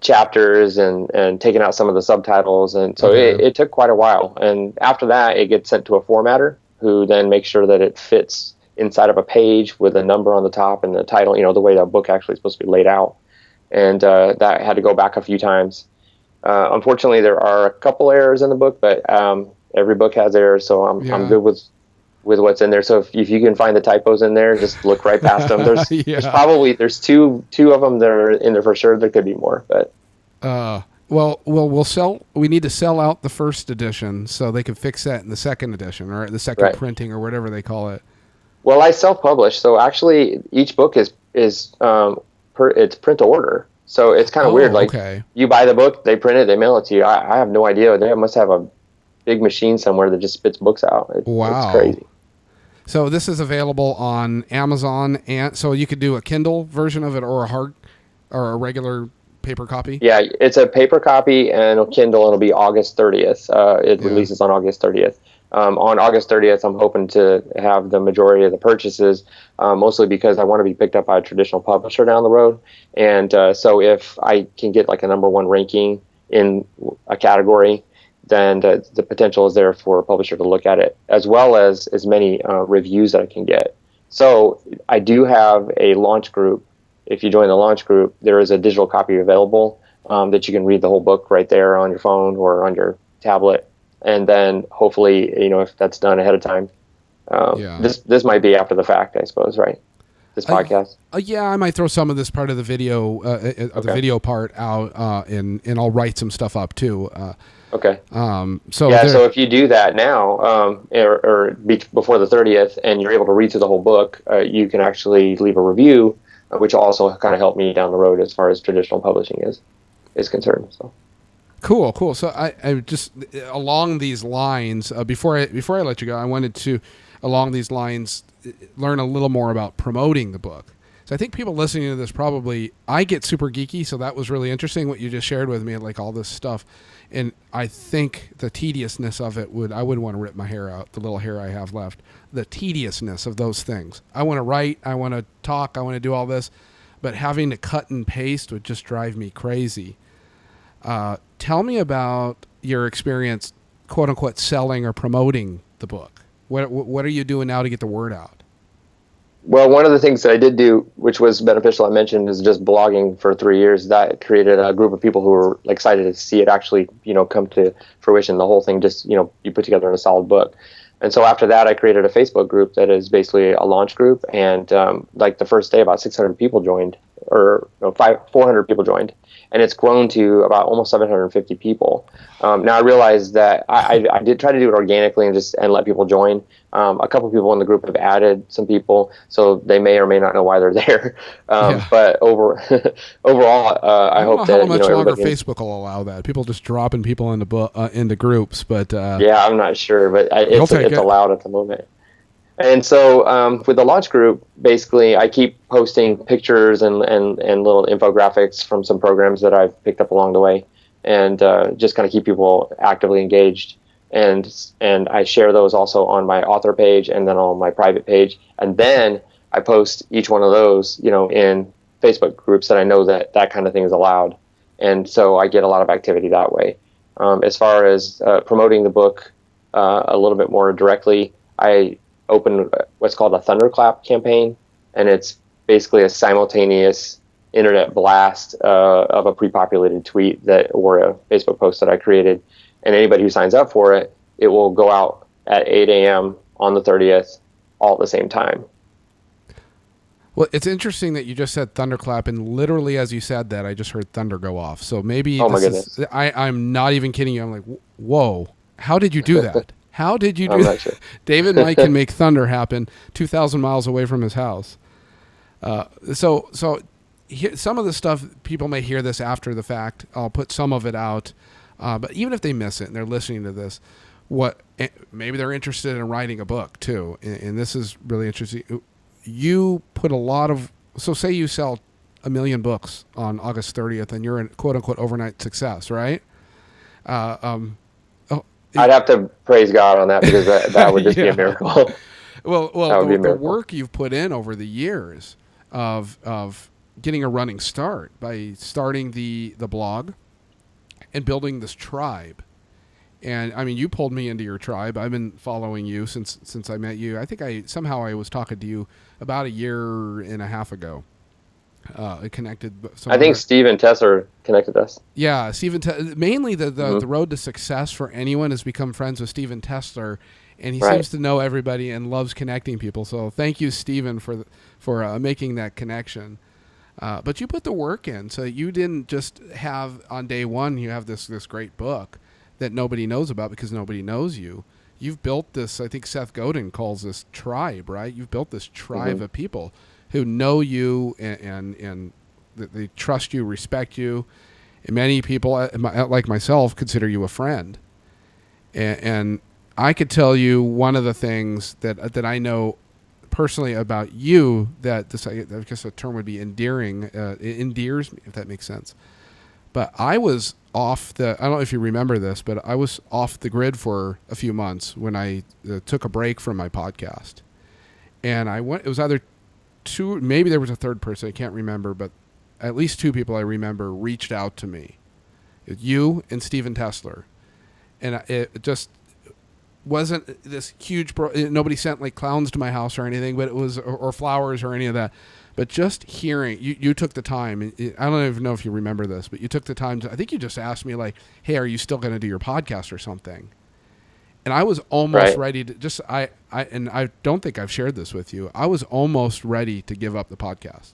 Chapters and taking out some of the subtitles. And so it took quite a while. And after that, it gets sent to a formatter who then makes sure that it fits inside of a page with a number on the top and the title, the way the book actually is supposed to be laid out. And that had to go back a few times. Unfortunately, there are a couple errors in the book, but every book has errors, so I'm good with what's in there. So if you can find the typos in there, just look right past them. There's two of them that are in there for sure. There could be more, but we need to sell out the first edition so they can fix that in the second edition or the second printing or whatever they call it. Well, I self-publish, so actually each book is it's print to order. So it's kind of weird. Like you buy the book, they print it, they mail it to you. I have no idea. They must have a big machine somewhere that just spits books out. It's crazy. So this is available on Amazon, and so you could do a Kindle version of it or a regular paper copy. Yeah, it's a paper copy and a Kindle. It'll be August 30th. It releases on August 30th. On August 30th, I'm hoping to have the majority of the purchases, mostly because I want to be picked up by a traditional publisher down the road. And so if I can get like a #1 ranking in a category, then the potential is there for a publisher to look at it, as well as many reviews that I can get. So I do have a launch group. If you join the launch group, there is a digital copy available that you can read the whole book right there on your phone or on your tablet. And then hopefully, if that's done ahead of time, this might be after the fact, I suppose, right? This podcast. I might throw some of this part of the video, the video part out, and I'll write some stuff up too. Okay. So if you do that now, before the 30th, and you're able to read through the whole book, you can actually leave a review, which will also kind of help me down the road as far as traditional publishing is concerned. So. Cool. So I just along these lines, before I let you go, I wanted to, along these lines, learn a little more about promoting the book. So I think people listening to this I get super geeky, so that was really interesting what you just shared with me, like all this stuff. And I think the tediousness of it I would want to rip my hair out, the little hair I have left. The tediousness of those things. I want to write, I want to talk, I want to do all this, but having to cut and paste would just drive me crazy. Tell me about your experience, quote unquote, selling or promoting the book. What are you doing now to get the word out? Well, one of the things that I did do, which was beneficial, I mentioned, is just blogging for 3 years. That created a group of people who were excited to see it actually, come to fruition. The whole thing just, you put together in a solid book. And so after that, I created a Facebook group that is basically a launch group. And like the first day, about 600 people joined. 400 people joined, and it's grown to about almost 750 people. Now I realized that I did try to do it organically and let people join. A couple of people in the group have added some people, so they may or may not know why they're there. But overall, I hope that how much longer everybody Facebook will allow that. People just dropping people into groups, but yeah, I'm not sure, but it's it. allowed at the moment. And so with the launch group, basically, I keep posting pictures and little infographics from some programs that I've picked up along the way, and just kind of keep people actively engaged. And I share those also on my author page and then on my private page. And then I post each one of those, in Facebook groups that I know that kind of thing is allowed. And so I get a lot of activity that way. As far as promoting the book a little bit more directly, I opened what's called a Thunderclap campaign, and it's basically a simultaneous internet blast of a pre-populated tweet or a Facebook post that I created, and anybody who signs up for it, it will go out at 8 a.m. on the 30th, all at the same time. Well, it's interesting that you just said thunderclap, and literally as you said that, I just heard thunder go off. So maybe my goodness. I'm not even kidding you. I'm like, whoa, how did you do that? How did you do I'm that? not sure. David Mike can make thunder happen 2,000 miles away from his house. So here, some of the stuff, people may hear this after the fact. I'll put some of it out. But even if they miss it and they're listening to this, maybe they're interested in writing a book too. And this is really interesting. You put a lot of, so say you sell 1 million books on August 30th and you're a quote unquote overnight success, right? I'd have to praise God on that, because that would just be a miracle. Well, the work you've put in over the years of getting a running start by starting the blog and building this tribe. And I mean, you pulled me into your tribe. I've been following you since I met you. I think I was talking to you about 1.5 years ago. Connected. I think Steven Tesser connected us. Yeah, mainly the road to success for anyone is become friends with Steven Tesler, and he seems to know everybody and loves connecting people. So thank you, Steven, for making that connection. But you put the work in, so you didn't just have on day one. You have this great book that nobody knows about because nobody knows you. You've built this. I think Seth Godin calls this tribe, right? You've built this tribe of people who know you and they trust you, respect you. And many people, like myself, consider you a friend. And I could tell you one of the things that I know personally about you that this, I guess the term would be endearing, endears me, if that makes sense. But I was I don't know if you remember this, but I was off the grid for a few months when I took a break from my podcast. And it was either two, maybe there was a third person, I can't remember, but at least two people I remember reached out to me. You and Steven Tesler. And it just wasn't this huge, nobody sent like clowns to my house or anything, but it was, or flowers or any of that. But just hearing, you took the time, I don't even know if you remember this, but you took the time I think you just asked me like, hey, are you still going to do your podcast or something? And I was almost ready to and I don't think I've shared this with you. I was almost ready to give up the podcast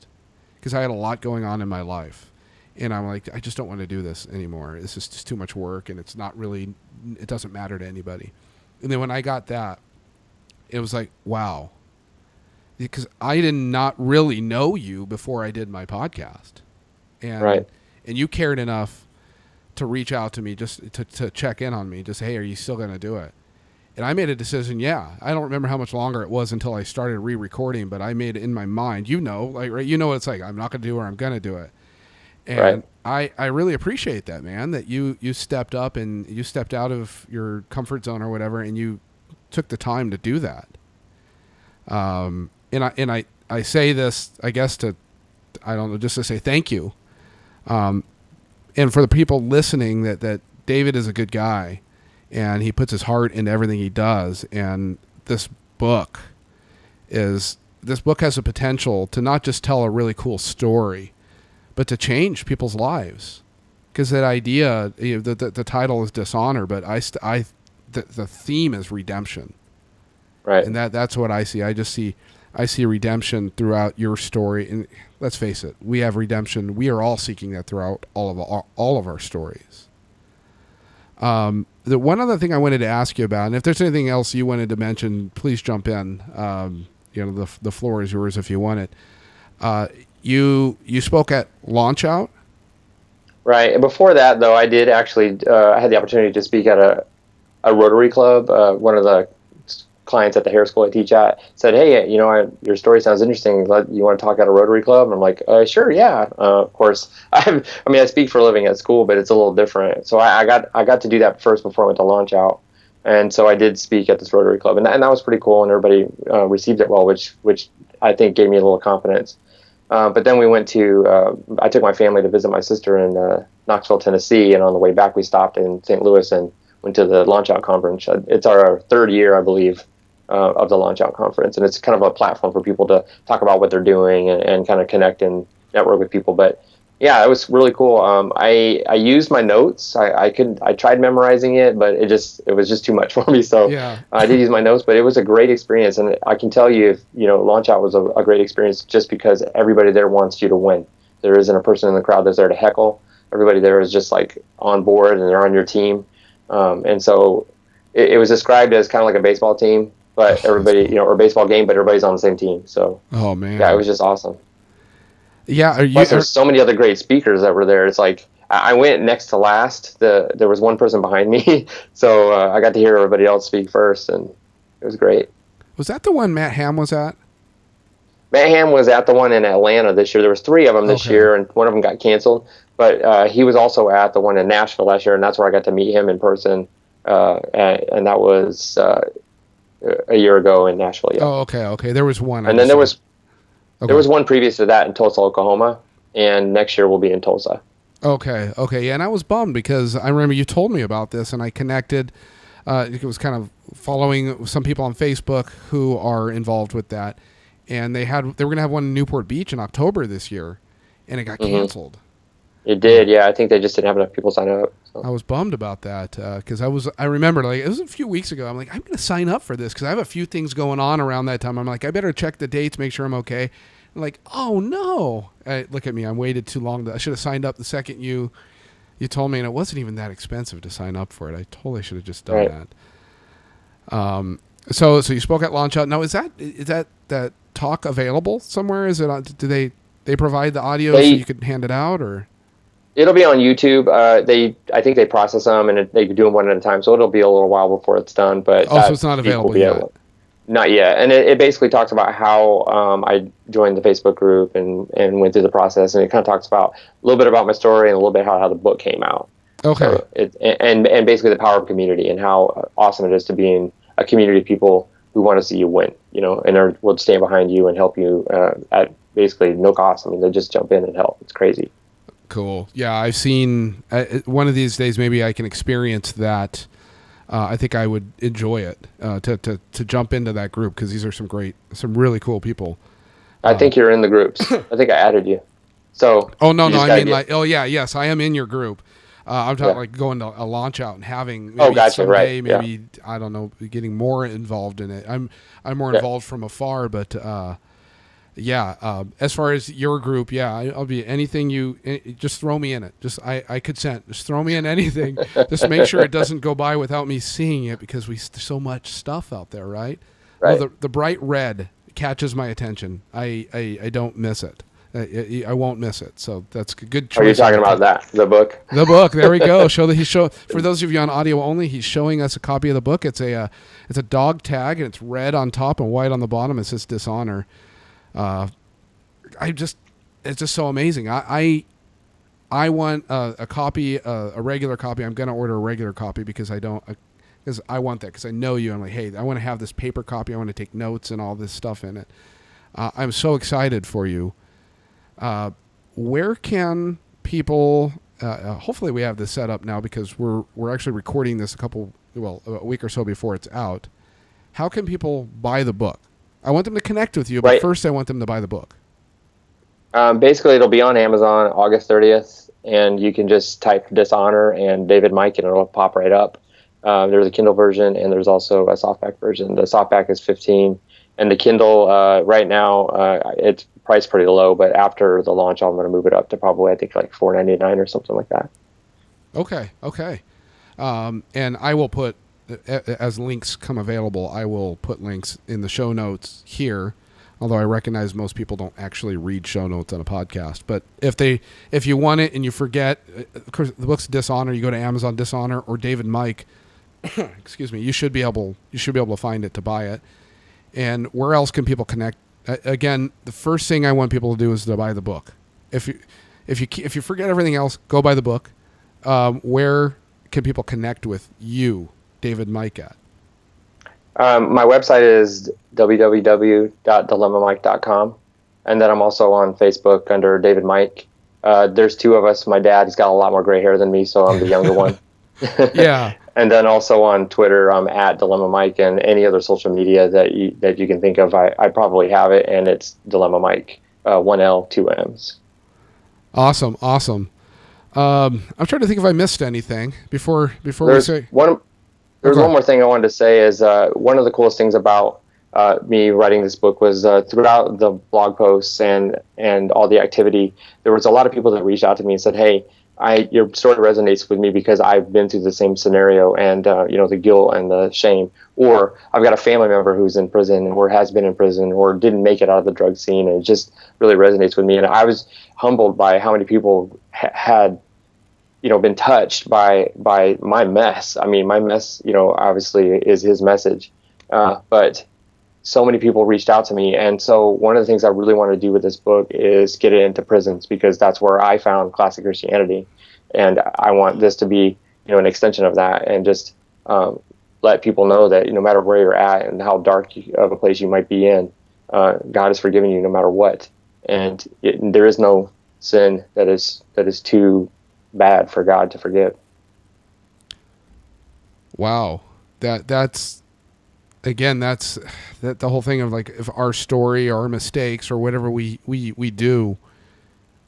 because I had a lot going on in my life. And I'm like, I just don't want to do this anymore. This is just too much work, and it doesn't matter to anybody. And then when I got that, it was like, wow. Because I did not really know you before I did my podcast. And you cared enough to reach out to me, just to check in on me, just, hey, are you still going to do it? And I made a decision, yeah. I don't remember how much longer it was until I started re-recording, but I made it in my mind, you know what it's like, I'm not going to do it or I'm going to do it. And I really appreciate that, man, that you stepped up and you stepped out of your comfort zone or whatever, and you took the time to do that. And I say this, I guess just to say thank you. And for the people listening, that David is a good guy, and he puts his heart into everything he does. And this book has the potential to not just tell a really cool story, but to change people's lives. Because that idea, the title is Dishonor, but the theme is redemption. Right. And that's what I see. I I see redemption throughout your story. And let's face it, we have redemption. We are all seeking that throughout all of our stories. The one other thing I wanted to ask you about, and if there's anything else you wanted to mention, please jump in. The floor is yours if you want it. You spoke at Launch Out. Right. And before that, though, I did actually I had the opportunity to speak at a Rotary Club. One of the clients at the hair school I teach at said, "Hey, your story sounds interesting. You want to talk at a Rotary Club?" And I'm like, "Sure, yeah." Of course, I speak for a living at school, but it's a little different. So I got to do that first before I went to Launch Out, and so I did speak at this Rotary Club, and that was pretty cool, and everybody received it well, which I think gave me a little confidence. But then we went to, I took my family to visit my sister in Knoxville, Tennessee, and on the way back we stopped in St. Louis and went to the Launch Out Conference. It's our third year, I believe, of the Launch Out Conference, and it's kind of a platform for people to talk about what they're doing and kind of connect and network with people. But yeah, it was really cool. I used my notes. I tried memorizing it, but it was just too much for me. So yeah. I did use my notes, but it was a great experience. And I can tell you, Launch Out was a great experience just because everybody there wants you to win. There isn't a person in the crowd that's there to heckle. Everybody there is just like on board and they're on your team. And so it was described as kind of like a baseball team, but everybody, or a baseball game, but everybody's on the same team. So oh man, yeah, it was just awesome. Yeah. Plus, there's so many other great speakers that were there. It's like I went next to last. There was one person behind me, so I got to hear everybody else speak first, and it was great. Was that the one Matt Ham was at? Matt Ham was at the one in Atlanta this year. There was 3 of them this year, and one of them got canceled. But he was also at the one in Nashville last year, and that's where I got to meet him in person. And that was a year ago in Nashville. Yeah. Oh, okay. There was one. And then there was one previous to that in Tulsa, Oklahoma, and next year we'll be in Tulsa. Okay. Yeah, and I was bummed because I remember you told me about this, and I connected. It was kind of following some people on Facebook who are involved with that, and they were going to have one in Newport Beach in October this year, and it got canceled. It did, yeah. I think they just didn't have enough people sign up. So. I was bummed about that because I remember it was a few weeks ago. I'm like, I'm going to sign up for this because I have a few things going on around that time. I'm like, I better check the dates, make sure I'm okay. I'm like, oh no! Look at me, I waited too long. I should have signed up the second you told me, and it wasn't even that expensive to sign up for it. I totally should have just done that. So you spoke at Launch Out. Now, is that talk available somewhere? Is it? Do they provide the audio so you could hand it out, or? It'll be on YouTube. I think they process them and they do them one at a time, so it'll be a little while before it's done. But so it's not available yet. Not yet, and it basically talks about how I joined the Facebook group and went through the process, and it kind of talks about a little bit about my story and a little bit how the book came out. Okay. So and basically the power of community and how awesome it is to be in a community of people who want to see you win, and will stand behind you and help you at basically no cost. I mean, they just jump in and help. It's crazy. Cool. Yeah, I've seen one of these days. Maybe I can experience that. I think I would enjoy it to jump into that group because these are some really cool people. I think you're in the groups. I think I added you. So. Oh no! I mean yes, I am in your group. I'm talking like going to a Launch Out and having maybe someday, maybe I don't know, getting more involved in it. I'm more involved from afar, but. As far as your group, I'll be anything just throw me in it. I consent. Just throw me in anything. Just make sure it doesn't go by without me seeing it because there's so much stuff out there, right? Right. Well, the bright red catches my attention. I don't miss it. I won't miss it. So that's a good choice. Are you talking about that? The book? The book. There we go. For those of you on audio only, he's showing us a copy of the book. It's a dog tag and it's red on top and white on the bottom. It says Dishonor. It's just so amazing. I want a copy, a regular copy. I'm going to order a regular copy because I want that because I know you. I'm like, hey, I want to have this paper copy. I want to take notes and all this stuff in it. I'm so excited for you. Where can people, hopefully we have this set up now because we're actually recording this a week or so before it's out. How can people buy the book? I want them to connect with you, but first I want them to buy the book. Basically, it'll be on Amazon August 30th, and you can just type Dishonor and David Mike, and it'll pop right up. There's a Kindle version, and there's also a softback version. The softback is 15, and the Kindle right now it's priced pretty low, but after the launch, I'm going to move it up to probably, I think, like $4.99 or something like that. Okay. And I will put, as links come available, I will put links in the show notes here. Although I recognize most people don't actually read show notes on a podcast, but if you want it and you forget, of course, the book's Dishonor. You go to Amazon Dishonor or David Mike. Excuse me. You should be able to find it to buy it. And where else can people connect? Again, the first thing I want people to do is to buy the book. If you forget everything else, go buy the book. Where can people connect with you, David Mike, at? My website is www.dilemmamike.com, and then I'm also on Facebook under David Mike. There's two of us. My dad, he's got a lot more gray hair than me, so I'm the younger one. Yeah. And then also on Twitter, I'm at Dilemma Mike, and any other social media that you can think of, I probably have it, and it's Dilemma Mike, 1L, 2 M's. Awesome. I'm trying to think if I missed anything before we say. There's one more thing I wanted to say is one of the coolest things about me writing this book was throughout the blog posts and all the activity, there was a lot of people that reached out to me and said, hey, your story resonates with me because I've been through the same scenario and, the guilt and the shame. Or I've got a family member who's in prison or has been in prison or didn't make it out of the drug scene, and it just really resonates with me. And I was humbled by how many people had been touched by my mess. I mean, my mess, obviously is his message. But so many people reached out to me. And so one of the things I really want to do with this book is get it into prisons, because that's where I found classic Christianity. And I want this to be, an extension of that, and just let people know that no matter where you're at and how dark of a place you might be in, God has forgiven you no matter what. And there is no sin that is too bad for God to forgive. Wow. That's the whole thing of, like, if our story or our mistakes or whatever we do,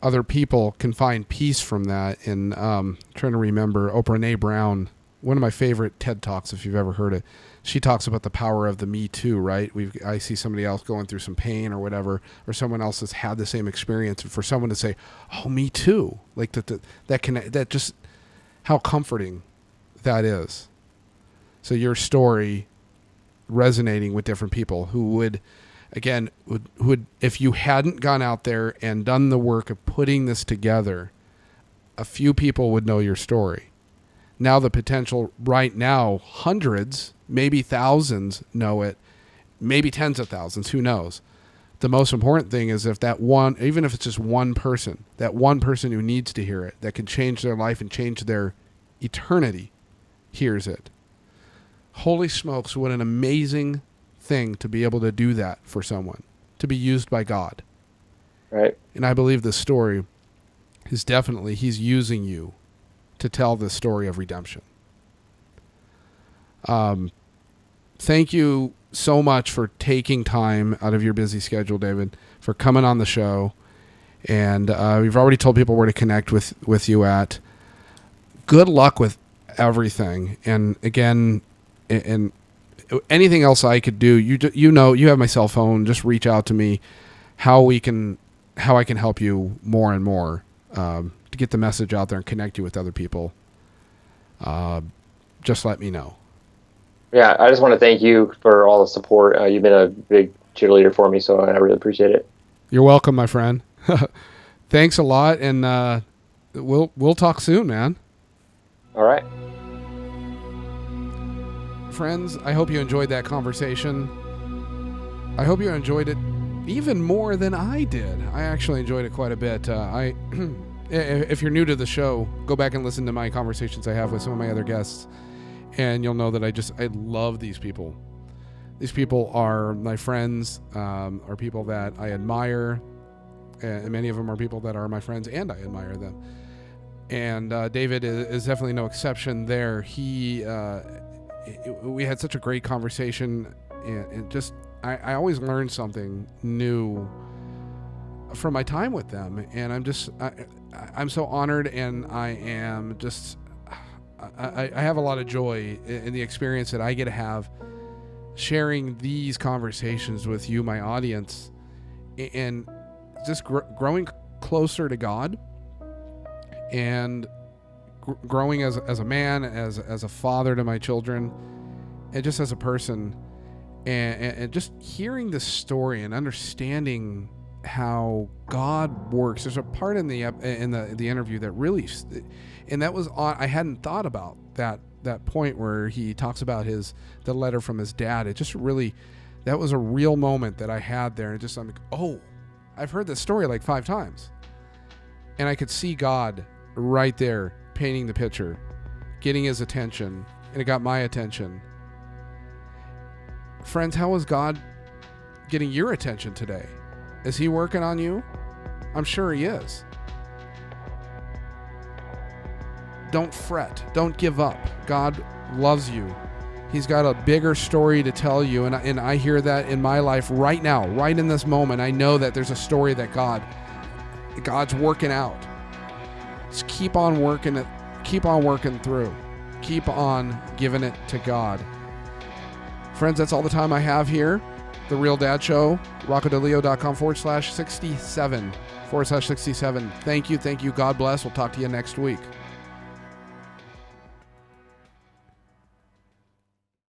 other people can find peace from that. And trying to remember Oprah Brown, one of my favorite TED Talks, if you've ever heard it. She talks about the power of the Me Too, right? I see somebody else going through some pain or whatever, or someone else has had the same experience, and for someone to say, "Oh, me too," like that just how comforting that is. So your story resonating with different people who would if you hadn't gone out there and done the work of putting this together, a few people would know your story. Now the potential right now, hundreds, maybe thousands know it, maybe tens of thousands, who knows? The most important thing is if that one, even if it's just one person, that one person who needs to hear it, that can change their life and change their eternity, hears it. Holy smokes, what an amazing thing to be able to do that for someone, to be used by God. Right. And I believe this story is definitely, he's using you to tell the story of redemption. Thank you so much for taking time out of your busy schedule, David, for coming on the show. And we've already told people where to connect with you at. Good luck with everything. And again, and anything else I could do, you have my cell phone. Just reach out to me. How I can help you more and more to get the message out there and connect you with other people. Just let me know. Yeah, I just want to thank you for all the support. You've been a big cheerleader for me, so I really appreciate it. You're welcome, my friend. Thanks a lot, and we'll talk soon, man. All right. Friends, I hope you enjoyed that conversation. I hope you enjoyed it even more than I did. I actually enjoyed it quite a bit. If you're new to the show, go back and listen to my conversations I have with some of my other guests, and you'll know that I love these people. These people are my friends, are people that I admire, and many of them are people that are my friends, and I admire them. And David is definitely no exception there. We had such a great conversation, and just I always learn something new from my time with them, and I'm so honored, and I am just I have a lot of joy in the experience that I get to have sharing these conversations with you, my audience, and just growing closer to God, and growing as a man, as a father to my children, and just as a person, and just hearing the story and understanding how God works. There's a part in the interview that really, and that was on. I hadn't thought about that point where he talks about the letter from his dad. It just really, that was a real moment that I had there, and just I'm like, oh, I've heard this story like 5 times, and I could see God right there painting the picture, getting his attention, and it got my attention. Friends, how is God getting your attention today? Is he working on you? I'm sure he is. Don't fret. Don't give up. God loves you. He's got a bigger story to tell you, and I hear that in my life right now, right in this moment. I know that there's a story that God's working out. Just keep on working it. Keep on working through. Keep on giving it to God. Friends, that's all the time I have here. The Real Dad Show, rockadilio.com/67. Thank you. God bless. We'll talk to you next week.